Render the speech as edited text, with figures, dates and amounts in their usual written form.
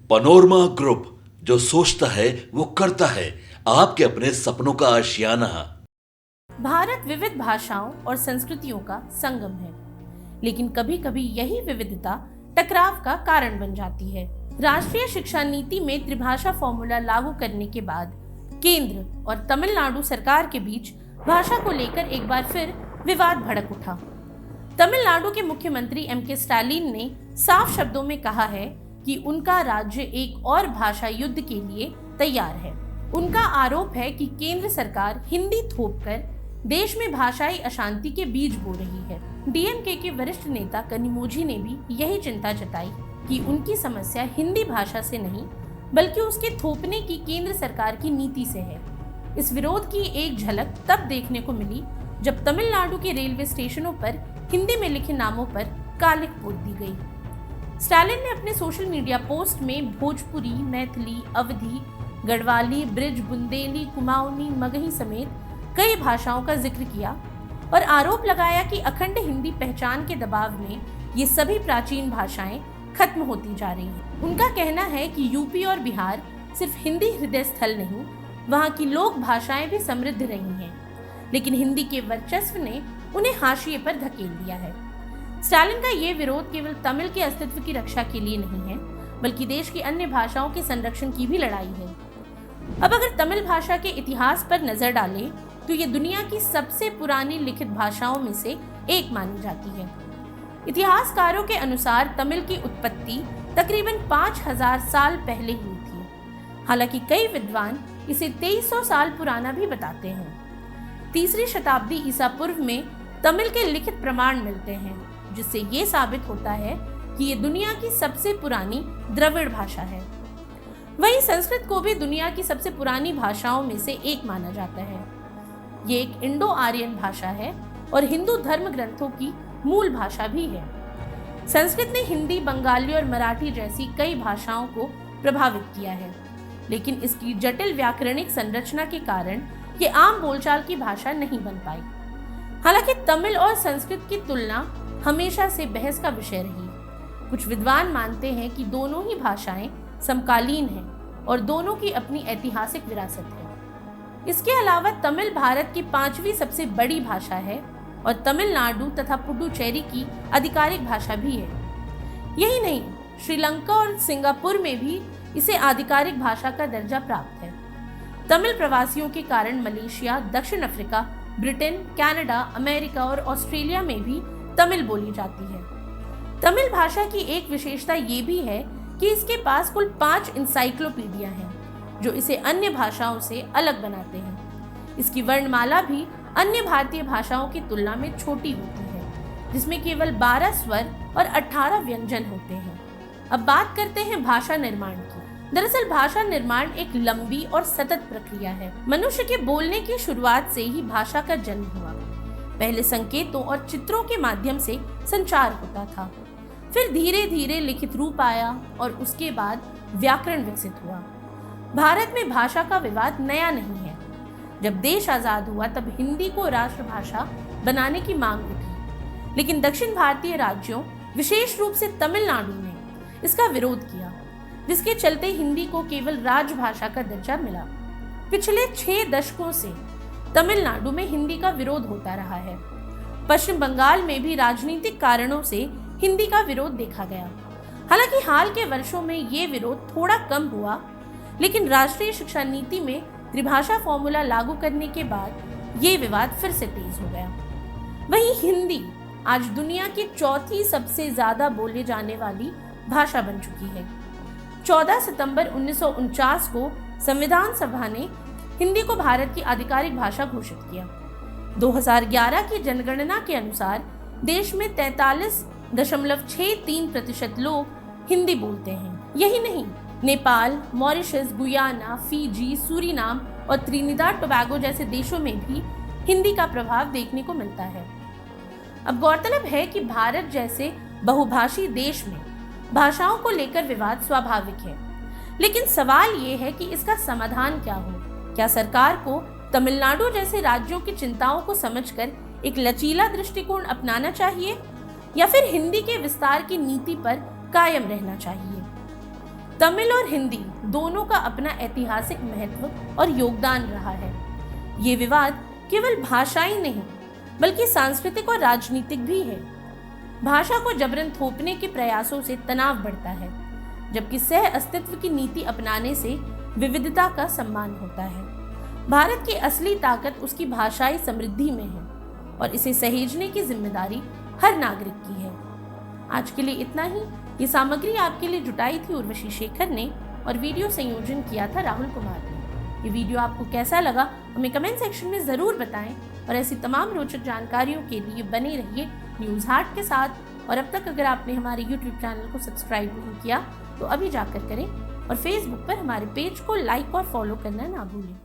Panorama group, जो सोचता है वो करता है। आपके अपने सपनों का आशियाना। भारत विविध भाषाओं और संस्कृतियों का संगम है, लेकिन कभी कभी यही विविधता टकराव का कारण बन जाती है। राष्ट्रीय शिक्षा नीति में त्रिभाषा फॉर्मूला लागू करने के बाद केंद्र और तमिलनाडु सरकार के बीच भाषा को लेकर एक बार फिर विवाद भड़क उठा। तमिलनाडु के मुख्यमंत्री एम.के. स्टालिन ने साफ शब्दों में कहा है कि उनका राज्य एक और भाषा युद्ध के लिए तैयार है। उनका आरोप है कि केंद्र सरकार हिंदी थोपकर देश में भाषाई अशांति के बीज बो रही है। डीएमके के वरिष्ठ नेता कनिमोझी ने भी यही चिंता जताई कि उनकी समस्या हिंदी भाषा से नहीं बल्कि उसके थोपने की केंद्र सरकार की नीति से है। इस विरोध की एक झलक तब देखने को मिली जब तमिलनाडु के रेलवे स्टेशनों पर हिंदी में लिखे नामों पर कालिख पोत दी गई। स्टालिन ने अपने सोशल मीडिया पोस्ट में भोजपुरी, मैथिली, अवधी, गढ़वाली, ब्रिज, बुंदेली, कुमाऊनी, मगही समेत कई भाषाओं का जिक्र किया और आरोप लगाया कि अखंड हिंदी पहचान के दबाव में ये सभी प्राचीन भाषाएं खत्म होती जा रही हैं। उनका कहना है कि यूपी और बिहार सिर्फ हिंदी हृदय स्थल नहीं, वहाँ की लोक भाषाएं भी समृद्ध रही हैं, लेकिन हिंदी के वर्चस्व ने उन्हें हाशिए पर धकेल दिया है। स्टालिन का ये विरोध केवल तमिल के अस्तित्व की रक्षा के लिए नहीं है, बल्कि देश की अन्य भाषाओं के संरक्षण की भी लड़ाई है। अब अगर तमिल भाषा के इतिहास पर नजर डालें तो ये दुनिया की सबसे पुरानी लिखित भाषाओं में से एक मानी जाती है। इतिहासकारों के अनुसार तमिल की उत्पत्ति तकरीबन 5000 साल पहले हुई थी। हालांकि कई विद्वान इसे 2300 साल पुराना भी बताते हैं। 3री शताब्दी ईसा पूर्व में तमिल के लिखित प्रमाण मिलते हैं, जिससे ये साबित होता है कि ये दुनिया की सबसे पुरानी द्रविड़ भाषा है। वहीं संस्कृत को भी दुनिया की सबसे पुरानी भाषाओं में से एक माना जाता है। ये एक इंडो आर्यन भाषा है और हिंदू धर्म ग्रंथों की मूल भाषा भी है। संस्कृत ने हिंदी, बंगाली और मराठी जैसी कई भाषाओं को प्रभावित किया है, लेकिन इसकी जटिल व्याकरणिक संरचना के कारण ये आम बोलचाल की भाषा नहीं बन पाई। हालांकि तमिल और संस्कृत की तुलना हमेशा से बहस का विषय रही। कुछ विद्वान मानते हैं कि दोनों ही भाषाएं समकालीन हैं और दोनों की अपनी ऐतिहासिक विरासत है। इसके अलावा तमिल भारत की 5वीं सबसे बड़ी भाषा है और तमिलनाडु तथा पुडुचेरी की आधिकारिक भाषा भी है। यही नहीं, श्रीलंका और सिंगापुर में भी इसे आधिकारिक भाषा का दर्जा प्राप्त है। तमिल प्रवासियों के कारण मलेशिया, दक्षिण अफ्रीका, ब्रिटेन, कनाडा, अमेरिका और ऑस्ट्रेलिया में भी तमिल बोली जाती है। तमिल भाषा की एक विशेषता ये भी है कि इसके पास कुल 5 इंसाइक्लोपीडिया हैं, जो इसे अन्य भाषाओं से अलग बनाते हैं। इसकी वर्णमाला भी अन्य भारतीय भाषाओं की तुलना में छोटी होती है, जिसमें केवल 12 स्वर और 18 व्यंजन होते हैं। अब बात करते हैं भाषा निर्माण की। दरअसल भाषा निर्माण एक लंबी और सतत प्रक्रिया है। मनुष्य के बोलने की शुरुआत से ही भाषा का जन्म हुआ। पहले संकेतों और चित्रों के माध्यम से संचार होता था, फिर धीरे धीरे लिखित रूप आया और उसके बाद व्याकरण विकसित हुआ। भारत में भाषा का विवाद नया नहीं है। जब देश आजाद हुआ तब हिंदी को राष्ट्रभाषा बनाने की मांग उठी, लेकिन दक्षिण भारतीय राज्यों, विशेष रूप से तमिलनाडु ने इसका विरोध किया, जिसके चलते हिंदी को केवल राजभाषा का दर्जा मिला। पिछले 6 दशकों से तमिलनाडु में हिंदी का विरोध होता रहा है। पश्चिम बंगाल में भी राजनीतिक कारणों से हिंदी का विरोध देखा गया। हालांकि हाल के वर्षों में ये विरोध थोड़ा कम हुआ, लेकिन राष्ट्रीय शिक्षा नीति में त्रिभाषा फॉर्मूला लागू करने के बाद ये विवाद फिर से तेज हो गया। वहीं हिंदी आज दुनिया की 4थी सबसे ज्यादा बोले जाने वाली भाषा बन चुकी है। 14 सितंबर 1949 को संविधान सभा ने हिंदी को भारत की आधिकारिक भाषा घोषित किया। 2011 की जनगणना के अनुसार देश में 43.63% लोग हिंदी बोलते हैं। यही नहीं, Nepal, Mauritius, Guyana, Fiji, Suriname और त्रिनिदाद टोबैगो जैसे देशों में भी हिंदी का प्रभाव देखने को मिलता है। अब गौरतलब है कि भारत जैसे बहुभाषी देश में भाषाओं को लेकर विवाद स्वाभाविक है, लेकिन सवाल ये है कि इसका समाधान क्या हो। क्या सरकार को तमिलनाडु जैसे राज्यों की चिंताओं को समझकर एक लचीला दृष्टिकोण अपनाना चाहिए, या फिर हिंदी के विस्तार की नीति पर कायम रहना चाहिए? तमिल और हिंदी दोनों का अपना ऐतिहासिक महत्व और योगदान रहा है। ये विवाद केवल भाषाई नहीं बल्कि सांस्कृतिक और राजनीतिक भी है। भाषा को जबरन थोपने के प्रयासों से तनाव बढ़ता है, जबकि सह अस्तित्व की नीति अपनाने से विविधता का सम्मान होता है। भारत की असली ताकत उसकी भाषाई समृद्धि में है और इसे सहेजने की जिम्मेदारी हर नागरिक की है। आज के लिए इतना ही। ये सामग्री आपके लिए जुटाई थी उर्वशी शेखर ने और वीडियो संयोजन किया था राहुल कुमार ने। ये वीडियो आपको कैसा लगा हमें कमेंट सेक्शन में ज़रूर बताएं और ऐसी तमाम रोचक जानकारियों के लिए बने रहिए न्यूज़ हार्ट के साथ। और अब तक अगर आपने हमारे YouTube चैनल को सब्सक्राइब नहीं किया तो अभी जाकर करें और फेसबुक पर हमारे पेज को लाइक और फॉलो करना ना भूलें।